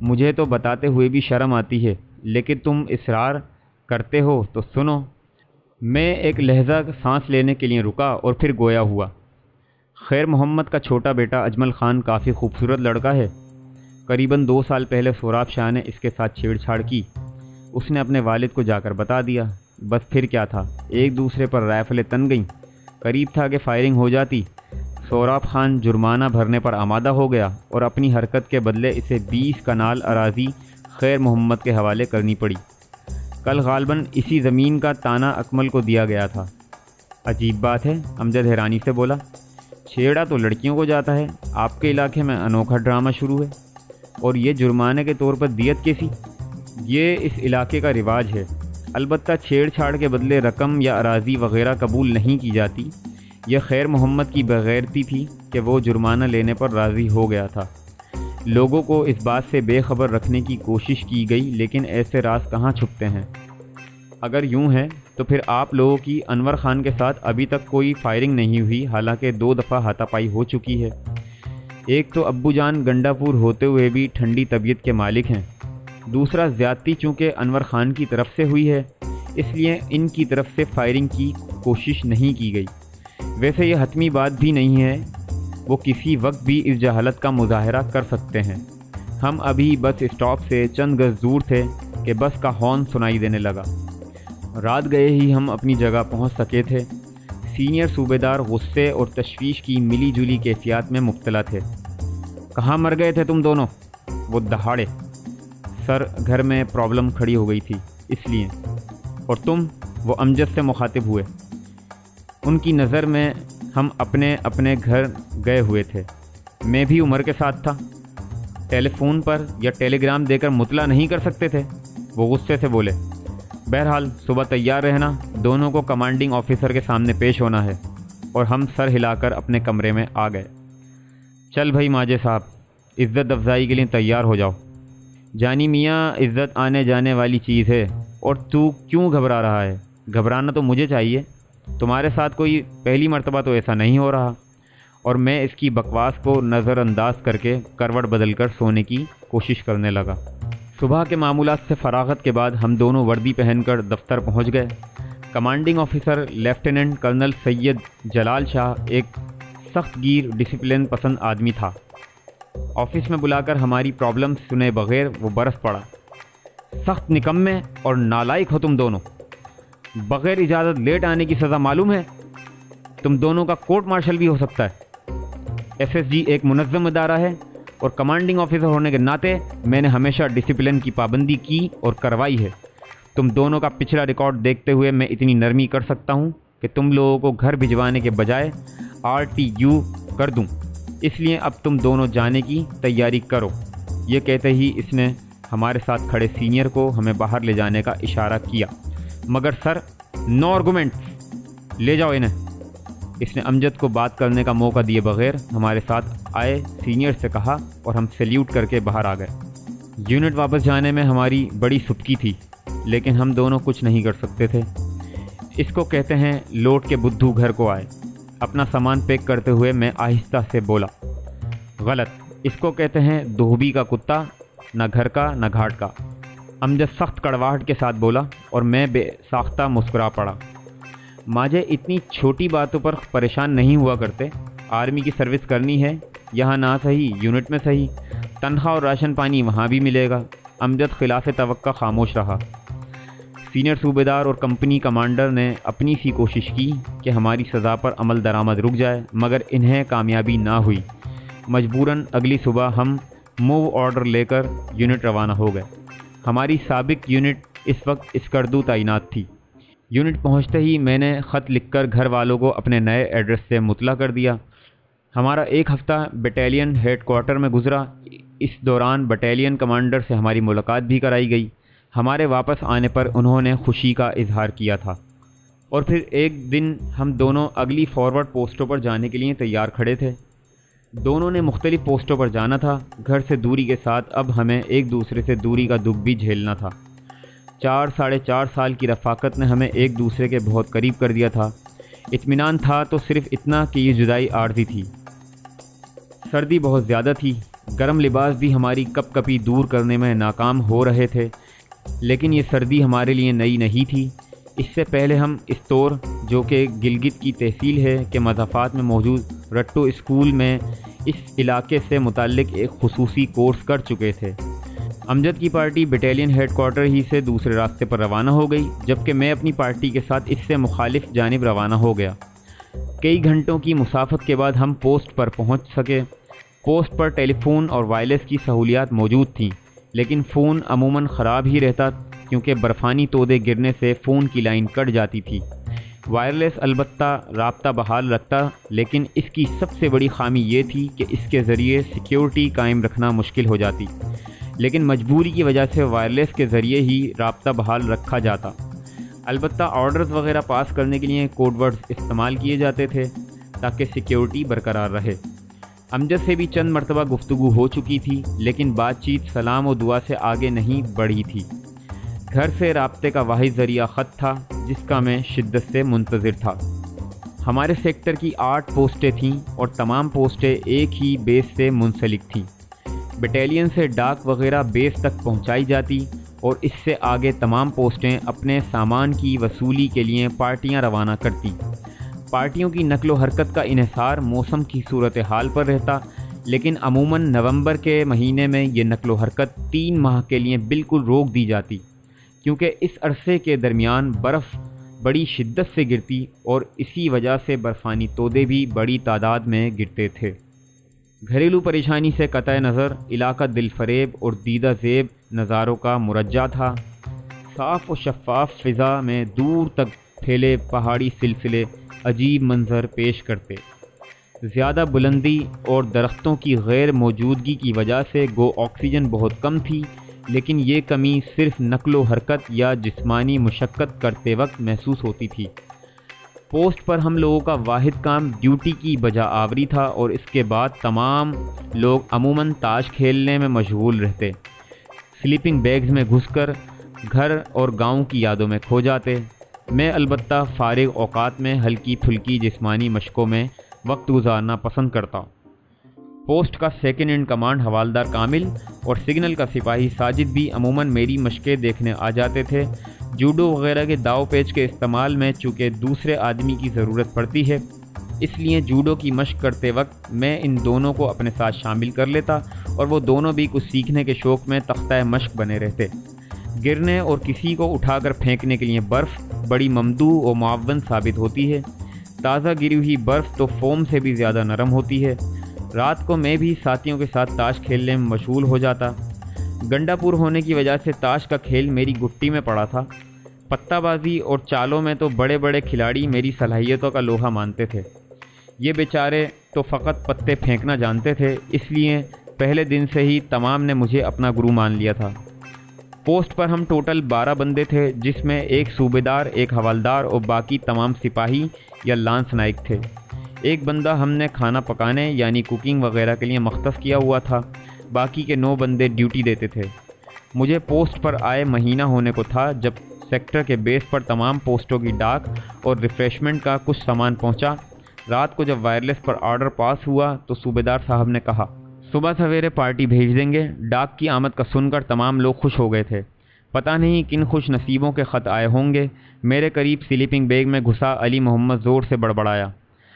مجھے تو بتاتے ہوئے بھی شرم آتی ہے، لیکن تم اصرار کرتے ہو تو سنو۔ میں ایک لہجہ سانس لینے کے لیے رکا اور پھر گویا ہوا۔ خیر محمد کا چھوٹا بیٹا اجمل خان کافی خوبصورت لڑکا ہے۔ قریباً 2 سال پہلے سوراب شاہ نے اس کے ساتھ چھیڑ چھاڑ کی۔ اس نے اپنے والد کو جا کر بتا دیا۔ بس پھر کیا تھا، ایک دوسرے پر رائفلیں تن گئیں۔ قریب تھا کہ فائرنگ ہو جاتی۔ سوراب خان جرمانہ بھرنے پر آمادہ ہو گیا اور اپنی حرکت کے بدلے اسے 20 کنال اراضی خیر محمد کے حوالے کرنی پڑی۔ کل غالباً اسی زمین کا تانا اکمل کو دیا گیا تھا۔ عجیب بات ہے، امجد حیرانی سے بولا۔ چھیڑا تو لڑکیوں کو جاتا ہے، آپ کے علاقے میں انوکھا ڈرامہ شروع ہے، اور یہ جرمانے کے طور پر دیت کیسی؟ یہ اس علاقے کا رواج ہے۔ البتہ چھیڑ چھاڑ کے بدلے رقم یا اراضی وغیرہ قبول نہیں کی جاتی۔ یہ خیر محمد کی بغیرتی تھی کہ وہ جرمانہ لینے پر راضی ہو گیا تھا۔ لوگوں کو اس بات سے بے خبر رکھنے کی کوشش کی گئی، لیکن ایسے راز کہاں چھپتے ہیں؟ اگر یوں ہے تو پھر آپ لوگوں کی انور خان کے ساتھ ابھی تک کوئی فائرنگ نہیں ہوئی، حالانکہ 2 دفعہ ہاتھا پائی ہو چکی ہے۔ ایک تو ابو جان گنڈا پور ہوتے ہوئے بھی ٹھنڈی طبیعت کے مالک ہیں، دوسرا زیادتی چونکہ انور خان کی طرف سے ہوئی ہے، اس لیے ان کی طرف سے فائرنگ کی کوشش نہیں کی گئی۔ ویسے یہ حتمی بات بھی نہیں ہے، وہ کسی وقت بھی اس جہالت کا مظاہرہ کر سکتے ہیں۔ ہم ابھی بس اسٹاپ سے چند گز دور تھے کہ بس کا ہارن سنائی دینے لگا۔ رات گئے ہی ہم اپنی جگہ پہنچ سکے تھے۔ سینئر صوبے دار غصے اور تشویش کی ملی جلی کیفیات میں مبتلا تھے۔ کہاں مر گئے تھے تم دونوں؟ وہ دہاڑے۔ سر، گھر میں پرابلم کھڑی ہو گئی تھی اس لیے۔ اور تم؟ وہ امجد سے مخاطب ہوئے۔ ان کی نظر میں ہم اپنے اپنے گھر گئے ہوئے تھے۔ میں بھی عمر کے ساتھ تھا۔ ٹیلی فون پر یا ٹیلی گرام دے کر مطلع نہیں کر سکتے تھے؟ وہ غصے سے بولے۔ بہرحال صبح تیار رہنا، دونوں کو کمانڈنگ آفیسر کے سامنے پیش ہونا ہے۔ اور ہم سر ہلا کر اپنے کمرے میں آ گئے۔ چل بھائی ماجے صاحب، عزت افزائی کے لیے تیار ہو جاؤ۔ جانی میاں، عزت آنے جانے والی چیز ہے، اور تو کیوں گھبرا رہا ہے؟ گھبرانا تو مجھے چاہیے، تمہارے ساتھ کوئی پہلی مرتبہ تو ایسا نہیں ہو رہا۔ اور میں اس کی بکواس کو نظر انداز کر کے کروٹ بدل کر سونے کی کوشش کرنے لگا۔ صبح کے معمولات سے فراغت کے بعد ہم دونوں وردی پہن کر دفتر پہنچ گئے۔ کمانڈنگ آفیسر لیفٹیننٹ کرنل سید جلال شاہ ایک سخت گیر ڈسپلن پسند آدمی تھا۔ آفس میں بلا کر ہماری پرابلم سنے بغیر وہ برس پڑا۔ سخت نکمے اور نالائق ہو تم دونوں۔ بغیر اجازت لیٹ آنے کی سزا معلوم ہے؟ تم دونوں کا کورٹ مارشل بھی ہو سکتا ہے۔ ایس ایس جی ایک منظم ادارہ ہے، اور کمانڈنگ آفیسر ہونے کے ناطے میں نے ہمیشہ ڈسپلن کی پابندی کی اور کروائی ہے۔ تم دونوں کا پچھلا ریکارڈ دیکھتے ہوئے میں اتنی نرمی کر سکتا ہوں کہ تم لوگوں کو گھر بھجوانے کے بجائے RTU کر دوں۔ اس لیے اب تم دونوں جانے کی تیاری کرو۔ یہ کہتے ہی اس نے ہمارے ساتھ کھڑے سینئر کو ہمیں باہر لے جانے کا اشارہ کیا۔ مگر سر، نو آرگومنٹ، لے جاؤ انہیں۔ اس نے امجد کو بات کرنے کا موقع دیے بغیر ہمارے ساتھ آئے سینئر سے کہا، اور ہم سیلیوٹ کر کے باہر آ گئے۔ یونٹ واپس جانے میں ہماری بڑی سبکی تھی، لیکن ہم دونوں کچھ نہیں کر سکتے تھے۔ اس کو کہتے ہیں لوٹ کے بدھو گھر کو آئے۔ اپنا سامان پیک کرتے ہوئے میں آہستہ سے بولا، غلط، اس کو کہتے ہیں دھوبی کا کتا، نہ گھر کا نہ گھاٹ کا۔ امجد سخت کڑواہٹ کے ساتھ بولا، اور میں بے ساختہ مسکرا پڑا۔ ماجے اتنی چھوٹی باتوں پر پریشان نہیں ہوا کرتے۔ آرمی کی سروس کرنی ہے، یہاں نہ صحیح یونٹ میں صحیح، تنخواہ اور راشن پانی وہاں بھی ملے گا۔ امجد خلاف توقع خاموش رہا۔ سینئر صوبے دار اور کمپنی کمانڈر نے اپنی سی کوشش کی کہ ہماری سزا پر عمل درآمد رک جائے، مگر انہیں کامیابی نہ ہوئی۔ مجبوراً اگلی صبح ہم موو آرڈر لے کر یونٹ روانہ ہو گئے۔ ہماری سابق یونٹ اس وقت اسکردو تعینات تھی۔ یونٹ پہنچتے ہی میں نے خط لکھ کر گھر والوں کو اپنے نئے ایڈریس سے مطلع کر دیا۔ ہمارا 1 ہفتہ بٹالین ہیڈ کوارٹر میں گزرا۔ اس دوران بٹالین کمانڈر سے ہماری ملاقات بھی کرائی گئی۔ ہمارے واپس آنے پر انہوں نے خوشی کا اظہار کیا تھا، اور پھر ایک دن ہم دونوں اگلی فارورڈ پوسٹوں پر جانے کے لیے تیار کھڑے تھے۔ دونوں نے مختلف پوسٹوں پر جانا تھا۔ گھر سے دوری کے ساتھ اب ہمیں ایک دوسرے سے دوری کا دکھ بھی جھیلنا تھا۔ 4 سال کی رفاقت نے ہمیں ایک دوسرے کے بہت قریب کر دیا تھا۔ اطمینان تھا تو صرف اتنا کہ یہ جدائی عارضی تھی۔ سردی بہت زیادہ تھی، گرم لباس بھی ہماری کپ کپی دور کرنے میں ناکام ہو رہے تھے، لیکن یہ سردی ہمارے لیے نئی نہیں تھی۔ اس سے پہلے ہم استور، جو کہ گلگت کی تحصیل ہے، کے مضافات میں موجود رٹو اسکول میں اس علاقے سے متعلق ایک خصوصی کورس کر چکے تھے۔ امجد کی پارٹی بٹالین ہیڈ کوارٹر ہی سے دوسرے راستے پر روانہ ہو گئی، جبکہ میں اپنی پارٹی کے ساتھ اس سے مخالف جانب روانہ ہو گیا۔ کئی گھنٹوں کی مسافت کے بعد ہم پوسٹ پر پہنچ سکے۔ پوسٹ پر ٹیلی فون اور وائرلیس کی سہولیات موجود تھیں، لیکن فون عموماً خراب ہی رہتا کیونکہ برفانی تودے گرنے سے فون کی لائن کٹ جاتی تھی۔ وائرلیس البتہ رابطہ بحال رکھتا، لیکن اس کی سب سے بڑی خامی یہ تھی کہ اس کے ذریعے سیکیورٹی قائم رکھنا مشکل ہو جاتی، لیکن مجبوری کی وجہ سے وائرلیس کے ذریعے ہی رابطہ بحال رکھا جاتا۔ البتہ آرڈرز وغیرہ پاس کرنے کے لیے کوڈ ورڈز استعمال کیے جاتے تھے تاکہ سیکیورٹی برقرار رہے۔ امجد سے بھی چند مرتبہ گفتگو ہو چکی تھی، لیکن بات چیت سلام و دعا سے آگے نہیں بڑھی تھی۔ گھر سے رابطے کا واحد ذریعہ خط تھا، جس کا میں شدت سے منتظر تھا۔ ہمارے سیکٹر کی 8 پوسٹیں تھیں اور تمام پوسٹیں ایک ہی بیس سے منسلک تھیں۔ بٹالین سے ڈاک وغیرہ بیس تک پہنچائی جاتی اور اس سے آگے تمام پوسٹیں اپنے سامان کی وصولی کے لیے پارٹیاں روانہ کرتی۔ پارٹیوں کی نقل و حرکت کا انحصار موسم کی صورتحال پر رہتا، لیکن عموماً نومبر کے مہینے میں یہ نقل و حرکت 3 ماہ کے لیے بالکل روک دی جاتی، کیونکہ اس عرصے کے درمیان برف بڑی شدت سے گرتی اور اسی وجہ سے برفانی تودے بھی بڑی تعداد میں گرتے تھے۔ گھریلو پریشانی سے قطع نظر علاقہ دل فریب اور دیدہ زیب نظاروں کا مرجع تھا۔ صاف و شفاف فضا میں دور تک پھیلے پہاڑی سلسلے عجیب منظر پیش کرتے۔ زیادہ بلندی اور درختوں کی غیر موجودگی کی وجہ سے گو آکسیجن بہت کم تھی، لیکن یہ کمی صرف نقل و حرکت یا جسمانی مشقت کرتے وقت محسوس ہوتی تھی۔ پوسٹ پر ہم لوگوں کا واحد کام ڈیوٹی کی بجا آوری تھا اور اس کے بعد تمام لوگ عموماً تاش کھیلنے میں مشغول رہتے، سلیپنگ بیگز میں گھس کر گھر اور گاؤں کی یادوں میں کھو جاتے۔ میں البتہ فارغ اوقات میں ہلکی پھلکی جسمانی مشقوں میں وقت گزارنا پسند کرتا ہوں۔ پوسٹ کا سیکنڈ ان کمانڈ حوالدار کامل اور سگنل کا سپاہی ساجد بھی عموماً میری مشقیں دیکھنے آ جاتے تھے۔ جوڈو وغیرہ کے داؤ پیچ کے استعمال میں چونکہ دوسرے آدمی کی ضرورت پڑتی ہے، اس لیے جوڈو کی مشق کرتے وقت میں ان دونوں کو اپنے ساتھ شامل کر لیتا اور وہ دونوں بھی کچھ سیکھنے کے شوق میں تختہ مشق بنے رہتے۔ گرنے اور کسی کو اٹھا کر پھینکنے کے لیے برف بڑی ممدوع و معاون ثابت ہوتی ہے۔ تازہ گری ہوئی برف تو فوم سے بھی زیادہ نرم ہوتی ہے۔ رات کو میں بھی ساتھیوں کے ساتھ تاش کھیلنے میں مشغول ہو جاتا۔ گنڈا پور ہونے کی وجہ سے تاش کا کھیل میری گٹی میں پڑا تھا۔ پتہ بازی اور چالوں میں تو بڑے بڑے کھلاڑی میری صلاحیتوں کا لوہا مانتے تھے۔ یہ بیچارے تو فقط پتے پھینکنا جانتے تھے، اس لیے پہلے دن سے ہی تمام نے مجھے اپنا گرو مان لیا تھا۔ پوسٹ پر ہم ٹوٹل 12 بندے تھے، جس میں ایک صوبیدار، ایک حوالدار اور باقی تمام سپاہی یا لانس نائک تھے۔ ایک بندہ ہم نے کھانا پکانے یعنی کوکنگ وغیرہ کے لیے مختص کیا ہوا تھا، باقی کے 9 بندے ڈیوٹی دیتے تھے۔ مجھے پوسٹ پر آئے مہینہ ہونے کو تھا جب سیکٹر کے بیس پر تمام پوسٹوں کی ڈاک اور ریفریشمنٹ کا کچھ سامان پہنچا۔ رات کو جب وائرلیس پر آرڈر پاس ہوا تو صوبیدار صاحب نے کہا، صبح سویرے پارٹی بھیج دیں گے۔ ڈاک کی آمد کا سن کر تمام لوگ خوش ہو گئے تھے۔ پتہ نہیں کن خوش نصیبوں کے خط آئے ہوں گے۔ میرے قریب سلیپنگ بیگ میں گھسا علی محمد زور سے بڑبڑایا،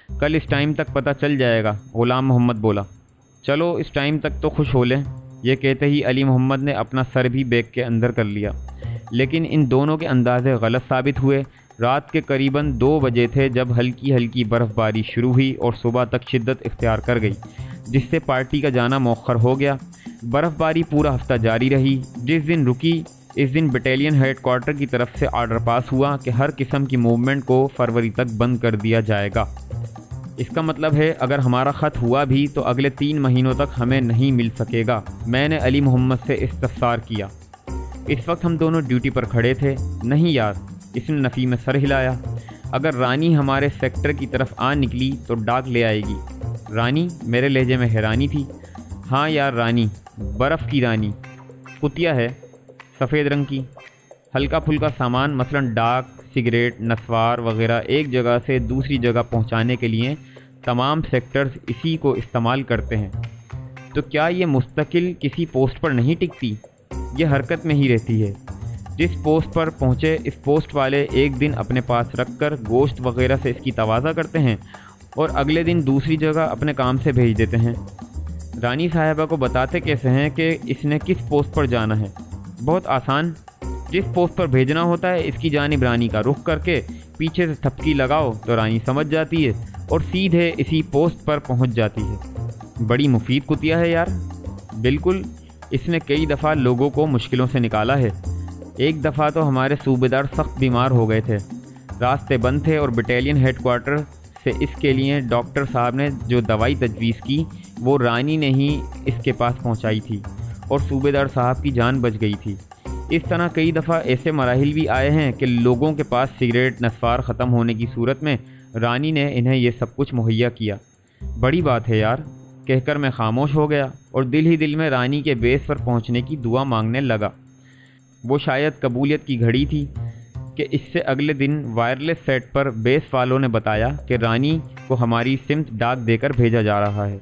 کل اس ٹائم تک پتہ چل جائے گا۔ غلام محمد بولا، چلو اس ٹائم تک تو خوش ہو لیں۔ یہ کہتے ہی علی محمد نے اپنا سر بھی بیگ کے اندر کر لیا، لیکن ان دونوں کے اندازے غلط ثابت ہوئے۔ رات کے قریباً 2 بجے تھے جب ہلکی ہلکی برف باری شروع ہوئی اور صبح تک شدت اختیار کر گئی، جس سے پارٹی کا جانا مؤخر ہو گیا۔ برف باری پورا ہفتہ جاری رہی۔ جس دن رکی اس دن بٹالین ہیڈ کوارٹر کی طرف سے آرڈر پاس ہوا کہ ہر قسم کی موومنٹ کو فروری تک بند کر دیا جائے گا۔ اس کا مطلب ہے اگر ہمارا خط ہوا بھی تو اگلے 3 مہینوں تک ہمیں نہیں مل سکے گا۔ میں نے علی محمد سے استفسار کیا۔ اس وقت ہم دونوں ڈیوٹی پر کھڑے تھے۔ نہیں یار، اس نے نفی میں سر ہلایا، اگر رانی ہمارے سیکٹر کی طرف آ نکلی تو ڈاک لے آئے گی۔ رانی؟ میرے لہجے میں حیرانی تھی۔ ہاں یار رانی، برف کی رانی، کتیا ہے، سفید رنگ کی۔ ہلکا پھلکا سامان مثلا ڈاک، سگریٹ، نسوار وغیرہ ایک جگہ سے دوسری جگہ پہنچانے کے لیے تمام سیکٹرز اسی کو استعمال کرتے ہیں۔ تو کیا یہ مستقل کسی پوسٹ پر نہیں ٹکتی؟ یہ حرکت میں ہی رہتی ہے۔ جس پوسٹ پر پہنچے اس پوسٹ والے ایک دن اپنے پاس رکھ کر گوشت وغیرہ سے اس کی تواضع کرتے ہیں اور اگلے دن دوسری جگہ اپنے کام سے بھیج دیتے ہیں۔ رانی صاحبہ کو بتاتے کیسے ہیں کہ اس نے کس پوسٹ پر جانا ہے؟ بہت آسان، جس پوسٹ پر بھیجنا ہوتا ہے اس کی جانب رانی کا رخ کر کے پیچھے سے تھپکی لگاؤ تو رانی سمجھ جاتی ہے اور سیدھے اسی پوسٹ پر پہنچ جاتی ہے۔ بڑی مفید کتیا ہے یار۔ بالکل، اس نے کئی دفعہ لوگوں کو مشکلوں سے نکالا ہے۔ ایک دفعہ تو ہمارے صوبیدار سخت بیمار ہو گئے تھے، راستے بند تھے اور بٹالین ہیڈ کوارٹر سے اس کے لیے ڈاکٹر صاحب نے جو دوائی تجویز کی وہ رانی نے ہی اس کے پاس پہنچائی تھی اور صوبیدار صاحب کی جان بچ گئی تھی۔ اس طرح کئی دفعہ ایسے مراحل بھی آئے ہیں کہ لوگوں کے پاس سگریٹ نسوار ختم ہونے کی صورت میں رانی نے انہیں یہ سب کچھ مہیا کیا۔ بڑی بات ہے یار، کہہ کر میں خاموش ہو گیا اور دل ہی دل میں رانی کے بیس پر پہنچنے کی دعا مانگنے لگا۔ وہ شاید قبولیت کی گھڑی تھی کہ اس سے اگلے دن وائرلیس سیٹ پر بیس والوں نے بتایا کہ رانی کو ہماری سمت ڈاک دے کر بھیجا جا رہا ہے۔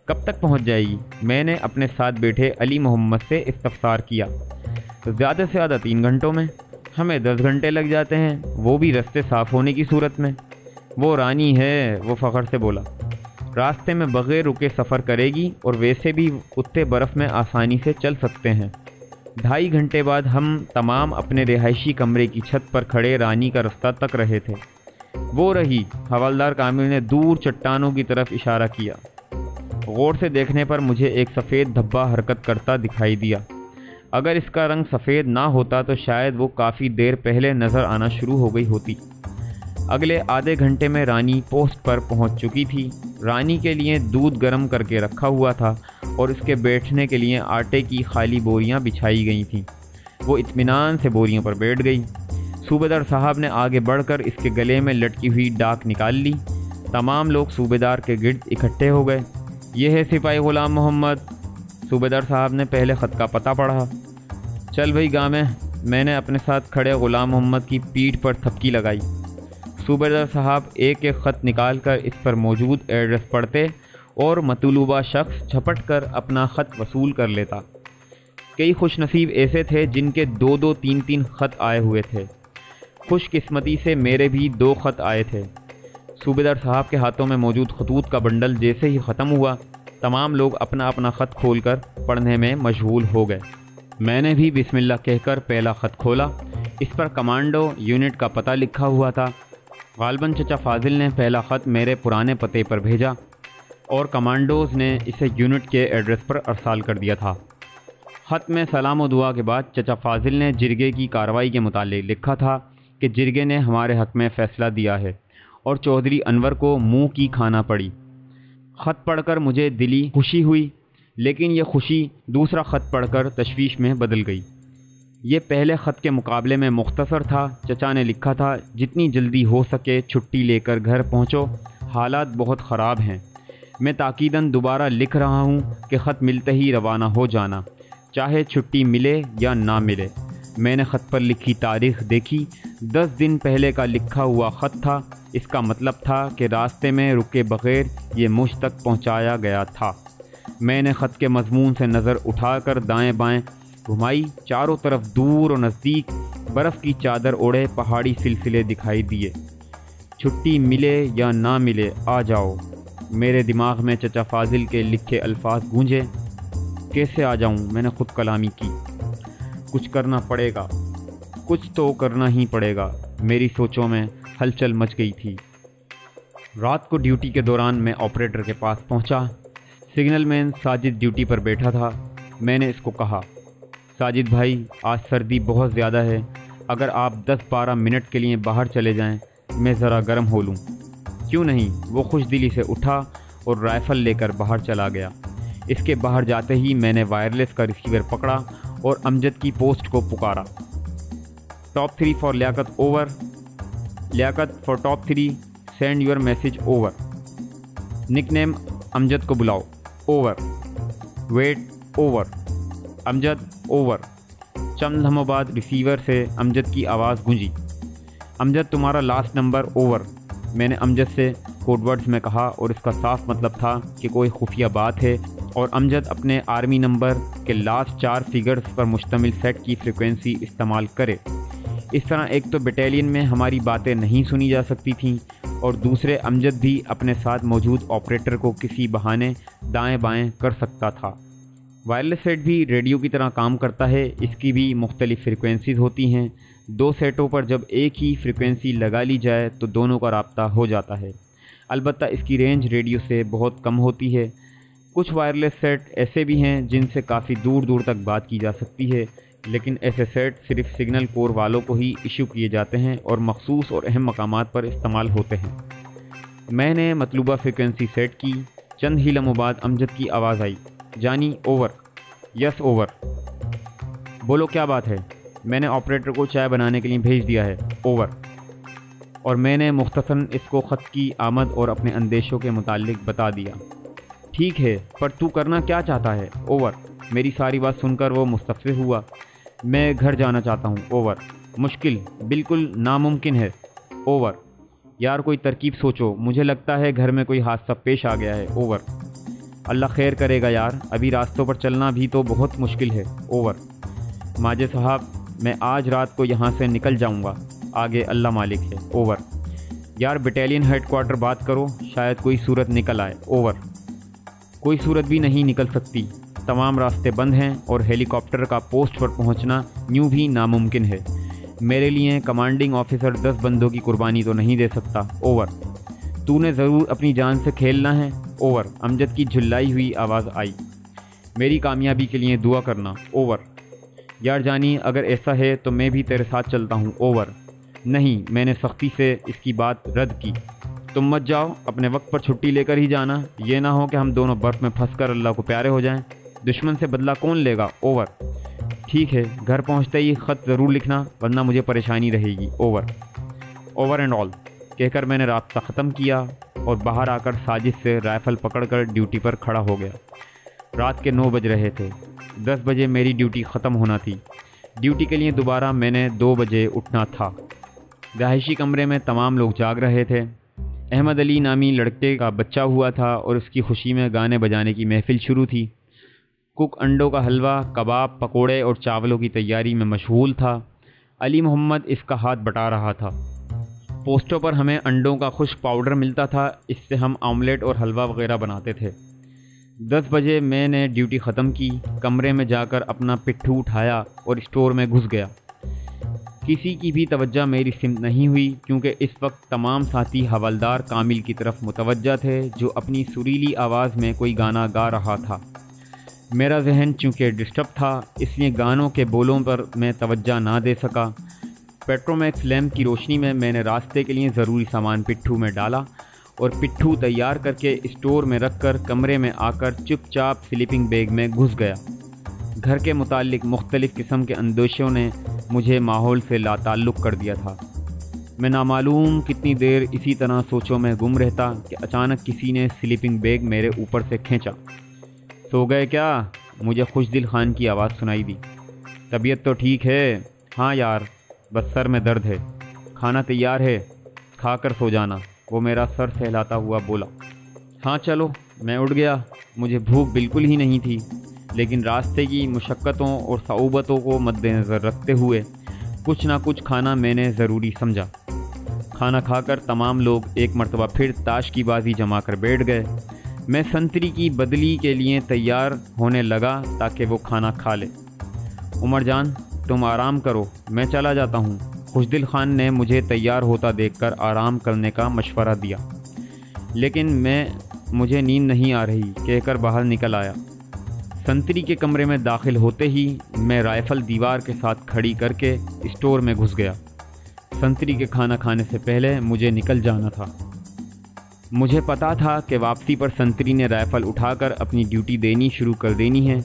کب تک پہنچ جائے گی؟ میں نے اپنے ساتھ بیٹھے علی محمد سے استفسار کیا۔ زیادہ سے زیادہ 3 گھنٹوں میں، ہمیں 10 گھنٹے لگ جاتے ہیں، وہ بھی رستے صاف ہونے کی صورت میں۔ وہ رانی ہے، وہ فخر سے بولا، راستے میں بغیر رکے سفر کرے گی اور ویسے بھی اتنے برف میں آسانی سے چل سکتے ہیں۔ 2.5 گھنٹے بعد ہم تمام اپنے رہائشی کمرے کی چھت پر کھڑے رانی کا رستہ تک رہے تھے۔ وہ رہی، حوالدار کامل نے دور چٹانوں کی طرف اشارہ کیا۔ غور سے دیکھنے پر مجھے ایک سفید دھبا حرکت کرتا دکھائی دیا۔ اگر اس کا رنگ سفید نہ ہوتا تو شاید وہ کافی دیر پہلے نظر آنا شروع ہو گئی ہوتی۔ اگلے آدھے گھنٹے میں رانی پوسٹ پر پہنچ چکی تھی۔ رانی کے لیے دودھ گرم کر کے رکھا ہوا تھا اور اس کے بیٹھنے کے لیے آٹے کی خالی بوریاں بچھائی گئی تھیں۔ وہ اطمینان سے بوریوں پر بیٹھ گئی۔ صوبیدار صاحب نے آگے بڑھ کر اس کے گلے میں لٹکی ہوئی ڈاک نکال لی۔ تمام لوگ صوبیدار کے گرد اکٹھے ہو گئے۔ یہ ہے سپاہی غلام محمد۔ صوبیدار صاحب نے پہلے خط کا پتہ پڑھا۔ چل بھئی گاہ میں نے اپنے ساتھ کھڑے غلام محمد کی پیٹھ پر تھپکی لگائی۔ صوبیدار صاحب ایک ایک خط نکال کر اس پر موجود ایڈریس پڑھتے اور مطلوبہ شخص جھپٹ کر اپنا خط وصول کر لیتا۔ کئی خوش نصیب ایسے تھے جن کے 2 3 خط آئے ہوئے تھے۔ خوش قسمتی سے میرے بھی 2 خط آئے تھے۔ صوبیدار صاحب کے ہاتھوں میں موجود خطوط کا بنڈل جیسے ہی ختم ہوا، تمام لوگ اپنا اپنا خط کھول کر پڑھنے میں مشغول ہو گئے۔ میں نے بھی بسم اللہ کہہ کر پہلا خط کھولا۔ اس پر کمانڈو یونٹ کا پتہ لکھا ہوا تھا۔ غالباً چچا فاضل نے پہلا خط میرے پرانے پتے پر بھیجا اور کمانڈوز نے اسے یونٹ کے ایڈریس پر ارسال کر دیا تھا۔ خط میں سلام و دعا کے بعد چچا فاضل نے جرگے کی کارروائی کے متعلق لکھا تھا کہ جرگے نے ہمارے حق میں فیصلہ دیا ہے اور چودھری انور کو منہ کی کھانا پڑی۔ خط پڑھ کر مجھے دلی خوشی ہوئی، لیکن یہ خوشی دوسرا خط پڑھ کر تشویش میں بدل گئی۔ یہ پہلے خط کے مقابلے میں مختصر تھا۔ چچا نے لکھا تھا، جتنی جلدی ہو سکے چھٹی لے کر گھر پہنچو، حالات بہت خراب ہیں۔ میں تاکیداً دوبارہ لکھ رہا ہوں کہ خط ملتے ہی روانہ ہو جانا، چاہے چھٹی ملے یا نہ ملے۔ میں نے خط پر لکھی تاریخ دیکھی، 10 دن پہلے کا لکھا ہوا خط تھا۔ اس کا مطلب تھا کہ راستے میں رکے بغیر یہ مجھ تک پہنچایا گیا تھا۔ میں نے خط کے مضمون سے نظر اٹھا کر دائیں بائیں گھمائی۔ چاروں طرف دور و نزدیک برف کی چادر اوڑھے پہاڑی سلسلے دکھائی دیے۔ چھٹی ملے یا نہ ملے آ جاؤ۔ میرے دماغ میں چچا فاضل کے لکھے الفاظ گونجے۔ کیسے آ جاؤں؟ میں نے خود کلامی کی۔ کچھ کرنا پڑے گا، کچھ تو کرنا ہی پڑے گا۔ میری سوچوں میں ہلچل مچ گئی تھی۔ رات کو ڈیوٹی کے دوران میں آپریٹر کے پاس پہنچا۔ سگنل مین ساجد ڈیوٹی پر بیٹھا تھا۔ میں نے اس کو کہا، ساجد بھائی آج سردی بہت زیادہ ہے، اگر آپ 10-12 منٹ کے لیے باہر چلے جائیں میں ذرا گرم ہو لوں۔ کیوں نہیں؟ وہ خوش دلی سے اٹھا اور رائفل لے کر باہر چلا گیا۔ اس کے باہر جاتے ہی میں نے وائرلیس کا ریسیور پکڑا اور امجد کی پوسٹ کو پکارا۔ Top 3 for Liaquat over. Liaquat for top 3 send your message over. Nick name Amjad کو بلاؤ اوور۔ Wait over. امجد اوور۔ چند لمحوں بعد ریسیور سے امجد کی آواز گونجی، امجد تمہارا لاسٹ نمبر اوور۔ میں نے امجد سے کوڈ ورڈز میں کہا اور اس کا صاف مطلب تھا کہ کوئی خفیہ بات ہے اور امجد اپنے آرمی نمبر کے لاسٹ 4 فگرز پر مشتمل سیٹ کی فریکوینسی استعمال کرے۔ اس طرح ایک تو بٹالین میں ہماری باتیں نہیں سنی جا سکتی تھیں اور دوسرے امجد بھی اپنے ساتھ موجود آپریٹر کو کسی بہانے دائیں بائیں کر سکتا تھا۔ وائرلیس سیٹ بھی ریڈیو کی طرح کام کرتا ہے، اس کی بھی مختلف فریکوینسیز ہوتی ہیں۔ 2 سیٹوں پر جب ایک ہی فریکوینسی لگا لی جائے تو دونوں کا رابطہ ہو جاتا ہے، البتہ اس کی رینج ریڈیو سے بہت کم ہوتی ہے۔ کچھ وائرلیس سیٹ ایسے بھی ہیں جن سے کافی دور دور تک بات کی جا سکتی ہے، لیکن ایسے سیٹ صرف سگنل کور والوں کو ہی ایشو کیے جاتے ہیں اور مخصوص اور اہم مقامات پر استعمال ہوتے ہیں۔ میں نے مطلوبہ فریکوینسی سیٹ کی، چند ہی لمحوں بعد امجد کی آواز آئی، جانی اوور۔ یس اوور۔ بولو کیا بات ہے؟ میں نے آپریٹر کو چائے بنانے کے لیے بھیج دیا ہے، اوور۔ اور میں نے مختصراً اس کو خط کی آمد اور اپنے اندیشوں کے متعلق بتا دیا۔ ٹھیک ہے، پر تو کرنا کیا چاہتا ہے، اوور۔ میری ساری بات سن کر وہ مستفسر ہوا۔ میں گھر جانا چاہتا ہوں، اوور۔ مشکل، بالکل ناممکن ہے، اوور۔ یار کوئی ترکیب سوچو، مجھے لگتا ہے گھر میں کوئی حادثہ پیش آ گیا ہے، اوور۔ اللہ خیر کرے گا یار، ابھی راستوں پر چلنا بھی تو بہت مشکل ہے، اوور۔ ماجد صاحب، میں آج رات کو یہاں سے نکل جاؤں گا، آگے اللہ مالک ہے، اوور۔ یار بٹالین ہیڈ کوارٹر بات کرو، شاید کوئی صورت نکل آئے، اوور۔ کوئی صورت بھی نہیں نکل سکتی، تمام راستے بند ہیں اور ہیلی کاپٹر کا پوسٹ پر پہنچنا یوں بھی ناممکن ہے۔ میرے لیے کمانڈنگ آفیسر 10 بندوں کی قربانی تو نہیں دے سکتا، اوور۔ تو نے ضرور اپنی جان سے کھیلنا ہے، اوور۔ امجد کی جھلائی ہوئی آواز آئی۔ میری کامیابی کے لیے دعا کرنا، اوور۔ یار جانی، اگر ایسا ہے تو میں بھی تیرے ساتھ چلتا ہوں، اوور۔ نہیں، میں نے سختی سے اس کی بات رد کی۔ تم مت جاؤ، اپنے وقت پر چھٹی لے کر ہی جانا، یہ نہ ہو کہ ہم دونوں برف میں پھنس کر اللہ کو پیارے ہو جائیں۔ دشمن سے بدلہ کون لے گا، اوور۔ ٹھیک ہے، گھر پہنچتے ہی خط ضرور لکھنا ورنہ مجھے پریشانی رہے گی، اوور۔ اوور اینڈ آل کہہ کر میں نے رابطہ ختم کیا اور باہر آ کر ساجد سے رائفل پکڑ کر ڈیوٹی پر کھڑا ہو گیا۔ رات کے 9 بج رہے تھے، 10 بجے میری ڈیوٹی ختم ہونا تھی۔ ڈیوٹی کے لیے دوبارہ میں نے 2 بجے اٹھنا تھا۔ رہائشی کمرے میں تمام لوگ جاگ رہے تھے۔ احمد علی نامی لڑکے کا بچہ ہوا تھا اور اس کی خوشی میں گانے بجانے کی محفل شروع تھی۔ کک انڈوں کا حلوہ، کباب، پکوڑے اور چاولوں کی تیاری میں مشغول تھا۔ علی محمد اس کا ہاتھ بٹا رہا تھا۔ پوسٹوں پر ہمیں انڈوں کا خشک پاؤڈر ملتا تھا، اس سے ہم آملیٹ اور حلوہ وغیرہ بناتے تھے۔ 10 بجے میں نے ڈیوٹی ختم کی، کمرے میں جا کر اپنا پٹھو اٹھایا اور اسٹور میں گھس گیا۔ کسی کی بھی توجہ میری سمت نہیں ہوئی کیونکہ اس وقت تمام ساتھی حوالدار کامل کی طرف متوجہ تھے جو اپنی سریلی آواز میں کوئی گانا گا رہا تھا۔ میرا ذہن چونکہ ڈسٹرب تھا اس لیے گانوں کے بولوں پر میں توجہ نہ دے سکا۔ پیٹرومیکس لیمپ کی روشنی میں میں نے راستے کے لیے ضروری سامان پٹھو میں ڈالا اور پٹھو تیار کر کے اسٹور میں رکھ کر کمرے میں آ کر چپ چاپ سلیپنگ بیگ میں گھس گیا۔ گھر کے متعلق مختلف قسم کے اندیشوں نے مجھے ماحول سے لا تعلق کر دیا تھا۔ میں نامعلوم کتنی دیر اسی طرح سوچوں میں گم رہتا کہ اچانک کسی نے سلیپنگ بیگ میرے اوپر سے کھینچا۔ سو گئے کیا؟ مجھے خوش دل خان کی آواز سنائی دی۔ طبیعت تو ٹھیک ہے؟ ہاں یار، بس سر میں درد ہے۔ کھانا تیار ہے، کھا کر سو جانا، وہ میرا سر سہلاتا ہوا بولا۔ ہاں چلو، میں اٹھ گیا۔ مجھے بھوک بالکل ہی نہیں تھی، لیکن راستے کی مشقتوں اور صعوبتوں کو مد نظر رکھتے ہوئے کچھ نہ کچھ کھانا میں نے ضروری سمجھا۔ کھانا کھا کر تمام لوگ ایک مرتبہ پھر تاش کی بازی جما کر بیٹھ گئے۔ میں سنتری کی بدلی کے لیے تیار ہونے لگا تاکہ وہ کھانا کھا لے۔ عمر جان، تم آرام کرو، میں چلا جاتا ہوں۔ خوشدل خان نے مجھے تیار ہوتا دیکھ کر آرام کرنے کا مشورہ دیا، لیکن مجھے نیند نہیں آ رہی کہہ کر باہر نکل آیا۔ سنتری کے کمرے میں داخل ہوتے ہی میں رائفل دیوار کے ساتھ کھڑی کر کے اسٹور میں گھس گیا۔ سنتری کے کھانا کھانے سے پہلے مجھے نکل جانا تھا۔ مجھے پتا تھا کہ واپسی پر سنتری نے رائفل اٹھا کر اپنی ڈیوٹی دینی شروع کر دینی ہے،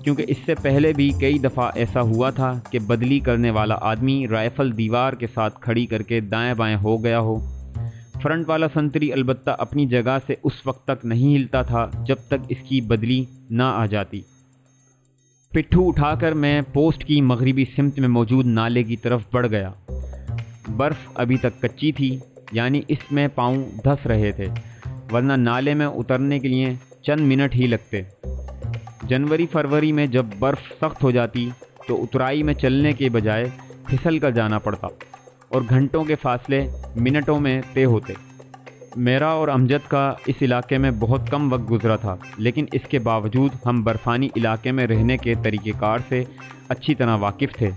کیونکہ اس سے پہلے بھی کئی دفعہ ایسا ہوا تھا کہ بدلی کرنے والا آدمی رائفل دیوار کے ساتھ کھڑی کر کے دائیں بائیں ہو گیا ہو۔ فرنٹ والا سنتری البتہ اپنی جگہ سے اس وقت تک نہیں ہلتا تھا جب تک اس کی بدلی نہ آ جاتی۔ پٹھو اٹھا کر میں پوسٹ کی مغربی سمت میں موجود نالے کی طرف بڑھ گیا۔ برف ابھی تک کچی تھی، یعنی اس میں پاؤں دھس رہے تھے، ورنہ نالے میں اترنے کے لیے چند منٹ ہی لگتے۔ جنوری فروری میں جب برف سخت ہو جاتی تو اترائی میں چلنے کے بجائے پھسل کر جانا پڑتا اور گھنٹوں کے فاصلے منٹوں میں طے ہوتے۔ میرا اور امجد کا اس علاقے میں بہت کم وقت گزرا تھا، لیکن اس کے باوجود ہم برفانی علاقے میں رہنے کے طریقہ کار سے اچھی طرح واقف تھے،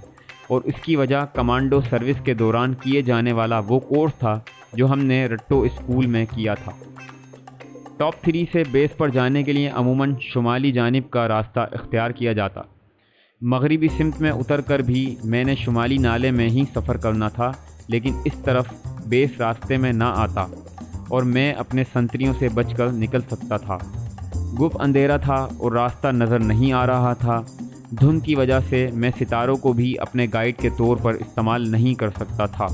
اور اس کی وجہ کمانڈو سروس کے دوران کیے جانے والا وہ کورس تھا جو ہم نے رٹو اسکول میں کیا تھا۔ ٹاپ 3 سے بیس پر جانے کے لیے عموماً شمالی جانب کا راستہ اختیار کیا جاتا۔ مغربی سمت میں اتر کر بھی میں نے شمالی نالے میں ہی سفر کرنا تھا، لیکن اس طرف بیس راستے میں نہ آتا اور میں اپنے سنتریوں سے بچ کر نکل سکتا تھا۔ گپ اندھیرا تھا اور راستہ نظر نہیں آ رہا تھا۔ دھند کی وجہ سے میں ستاروں کو بھی اپنے گائیڈ کے طور پر استعمال نہیں کر سکتا تھا۔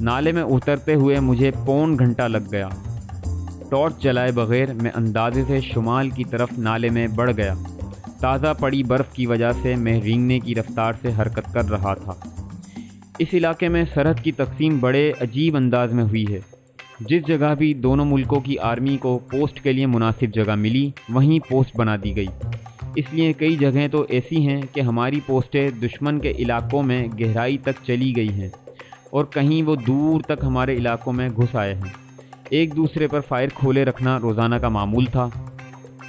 نالے میں اترتے ہوئے مجھے پون گھنٹہ لگ گیا۔ ٹارچ جلائے بغیر میں اندازے سے شمال کی طرف نالے میں بڑھ گیا۔ تازہ پڑی برف کی وجہ سے میں رینگنے کی رفتار سے حرکت کر رہا تھا۔ اس علاقے میں سرحد کی تقسیم بڑے عجیب انداز میں ہوئی ہے۔ جس جگہ بھی دونوں ملکوں کی آرمی کو پوسٹ کے لیے مناسب جگہ ملی، وہیں پوسٹ بنا دی گئی۔ اس لیے کئی جگہیں تو ایسی ہیں کہ ہماری پوسٹیں دشمن کے علاقوں میں گہرائی تک چلی گئی ہیں، اور کہیں وہ دور تک ہمارے علاقوں میں گھس آئے ہیں۔ ایک دوسرے پر فائر کھولے رکھنا روزانہ کا معمول تھا۔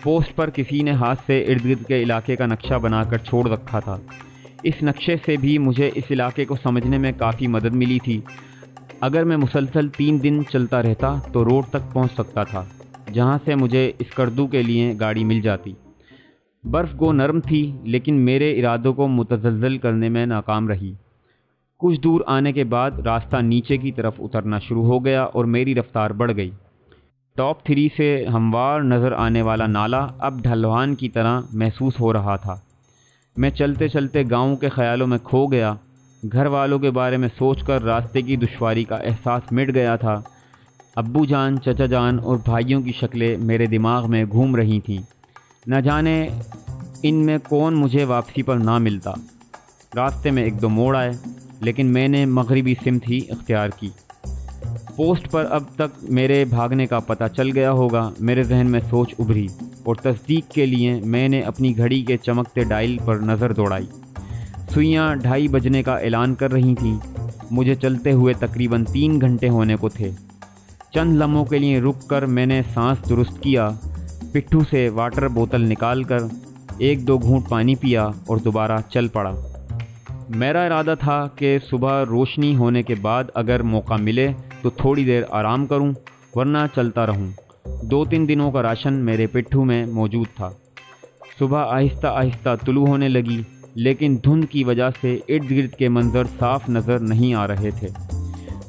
پوسٹ پر کسی نے ہاتھ سے ارد گرد کے علاقے کا نقشہ بنا کر چھوڑ رکھا تھا۔ اس نقشے سے بھی مجھے اس علاقے کو سمجھنے میں کافی مدد ملی تھی۔ اگر میں مسلسل 3 دن چلتا رہتا تو روڈ تک پہنچ سکتا تھا، جہاں سے مجھے اسکردو کے لیے گاڑی مل جاتی۔ برف گو نرم تھی، لیکن میرے ارادوں کو متزلزل کرنے میں ناکام رہی۔ کچھ دور آنے کے بعد راستہ نیچے کی طرف اترنا شروع ہو گیا اور میری رفتار بڑھ گئی۔ ٹاپ 3 سے ہموار نظر آنے والا نالا اب ڈھلوان کی طرح محسوس ہو رہا تھا۔ میں چلتے چلتے گاؤں کے خیالوں میں کھو گیا۔ گھر والوں کے بارے میں سوچ کر راستے کی دشواری کا احساس مٹ گیا تھا۔ ابو جان، چچا جان اور بھائیوں کی شکلیں میرے دماغ میں گھوم رہی تھیں۔ نہ جانے ان میں کون مجھے واپسی پر نہ ملتا۔ راستے میں 1-2 موڑ آئے، لیکن میں نے مغربی سمت ہی اختیار کی۔ پوسٹ پر اب تک میرے بھاگنے کا پتہ چل گیا ہوگا۔ میرے ذہن میں سوچ ابھری اور تصدیق کے لیے میں نے اپنی گھڑی کے چمکتے ڈائل پر نظر دوڑائی۔ سوئیاں 2:30 بجنے کا اعلان کر رہی تھیں۔ مجھے چلتے ہوئے تقریباً 3 گھنٹے ہونے کو تھے۔ چند لمحوں کے لیے رک کر میں نے سانس درست کیا، پٹھو سے واٹر بوتل نکال کر 1-2 گھونٹ پانی پیا اور دوبارہ چل پڑا۔ میرا ارادہ تھا کہ صبح روشنی ہونے کے بعد اگر موقع ملے تو تھوڑی دیر آرام کروں، ورنہ چلتا رہوں۔ 2-3 دنوں کا راشن میرے پٹھو میں موجود تھا۔ صبح آہستہ آہستہ طلوع ہونے لگی، لیکن دھند کی وجہ سے ارد گرد کے منظر صاف نظر نہیں آ رہے تھے۔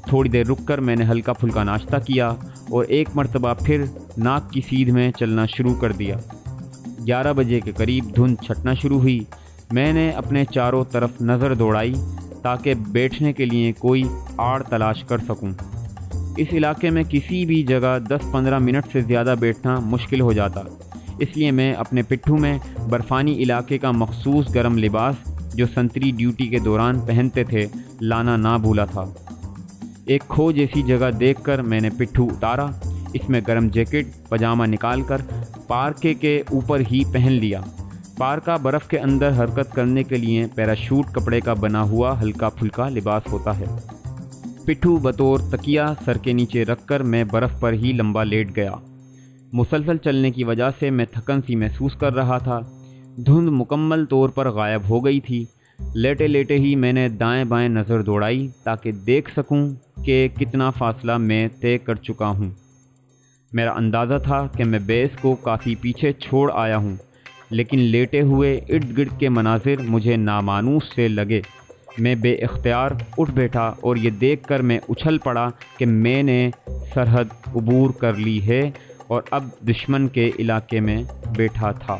تھوڑی دیر رک کر میں نے ہلکا پھلکا ناشتہ کیا اور ایک مرتبہ پھر ناک کی سیدھ میں چلنا شروع کر دیا۔ 11 بجے کے قریب دھند چھٹنا شروع ہوئی۔ میں نے اپنے چاروں طرف نظر دوڑائی تاکہ بیٹھنے کے لیے کوئی آڑ تلاش کر سکوں۔ اس علاقے میں کسی بھی جگہ 10-15 منٹ سے زیادہ بیٹھنا مشکل ہو جاتا، اس لیے میں اپنے پٹھوں میں برفانی علاقے کا مخصوص گرم لباس جو سنتری ڈیوٹی کے دوران پہنتے تھے لانا نہ بھولا تھا۔ ایک کھو جیسی جگہ دیکھ کر میں نے پٹھو اتارا، اس میں گرم جیکٹ پاجامہ نکال کر پارکے کے اوپر ہی پہن لیا۔ پارکا برف کے اندر حرکت کرنے کے لیے پیراشوٹ کپڑے کا بنا ہوا ہلکا پھلکا لباس ہوتا ہے۔ پٹھو بطور تکیہ سر کے نیچے رکھ کر میں برف پر ہی لمبا لیٹ گیا۔ مسلسل چلنے کی وجہ سے میں تھکن سی محسوس کر رہا تھا۔ دھند مکمل طور پر غائب ہو گئی تھی۔ لیٹے لیٹے ہی میں نے دائیں بائیں نظر دوڑائی تاکہ دیکھ سکوں کہ کتنا فاصلہ میں طے کر چکا ہوں۔ میرا اندازہ تھا کہ میں بیس کو کافی پیچھے چھوڑ آیا ہوں، لیکن لیٹے ہوئے ارد گرد کے مناظر مجھے نامانوس سے لگے۔ میں بے اختیار اٹھ بیٹھا اور یہ دیکھ کر میں اچھل پڑا کہ میں نے سرحد عبور کر لی ہے اور اب دشمن کے علاقے میں بیٹھا تھا۔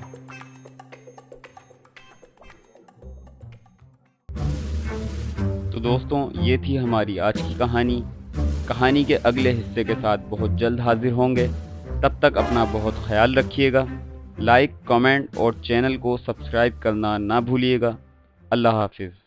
تو دوستوں، یہ تھی ہماری آج کی کہانی۔ کہانی کے اگلے حصے کے ساتھ بہت جلد حاضر ہوں گے۔ تب تک اپنا بہت خیال رکھیے گا۔ لائک، کمنٹ اور چینل کو سبسکرائب کرنا نہ بھولیے گا۔ اللہ حافظ۔